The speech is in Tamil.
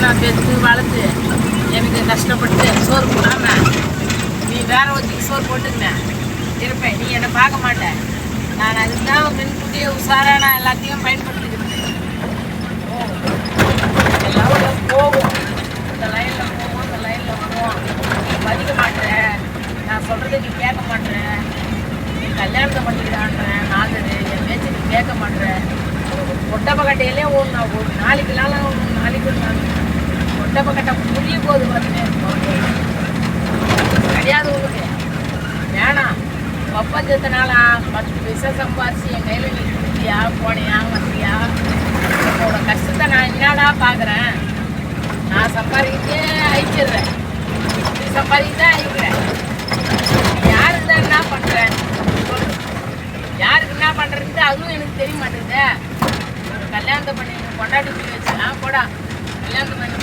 நான் பெற்று வளர்த்து எனக்கு கஷ்டப்பட்டு சோறு போடாம நீ வேற ஒருத்திக்கு சோறு போட்டுக்கினேன் இருப்பேன். நீ என்னை பார்க்க மாட்டேன். நான் அதுதான் முன்கூட்டியே உஷாராக நான் எல்லாத்தையும் பயன்படுத்திக்கிட்டேன். எல்லாம் போகும், இந்த லைனில் போவோம், இந்த லைனில் வருவோம். நீ மதிக்க மாட்டேன், நான் சொல்கிறத நீ கேட்க மாட்டேன். நீ கல்யாணத்தை பண்ணிக்கிட்டான்றேன் நாகரு, என் பேச்சு நீ கேட்க மாட்டேன். ஒட்டப்பக்கட்டையிலே ஒரு நாளைக்குனால நாளைக்கு ஒட்டப்பக்கட்டை முடிய போகுது பார்த்தீங்க கிடையாது உனக்கு வேணாம். ஒப்பந்தத்தினால 10 பைசா சம்பாதிச்சு என் கையில் நீ கொடுத்தியா போனியா வந்தியா? உன்னோட கஷ்டத்தை நான் என்னடா பார்க்குறேன். நான் சம்பாதிக்கிட்டே அழிச்சிடுறேன், நீ சம்பாதிக்கிட்டே அழிக்கிறேன். யாருக்கு தான் என்ன பண்ணுறேன் சொல்லு, யாருக்கு என்ன பண்ணுறது அதுவும் எனக்கு தெரிய மாட்டேங்குது. கல்யாணத்தை பண்ணி கொண்டாடி வச்சுலாம் கூட கல்யாணத்தை பண்ணி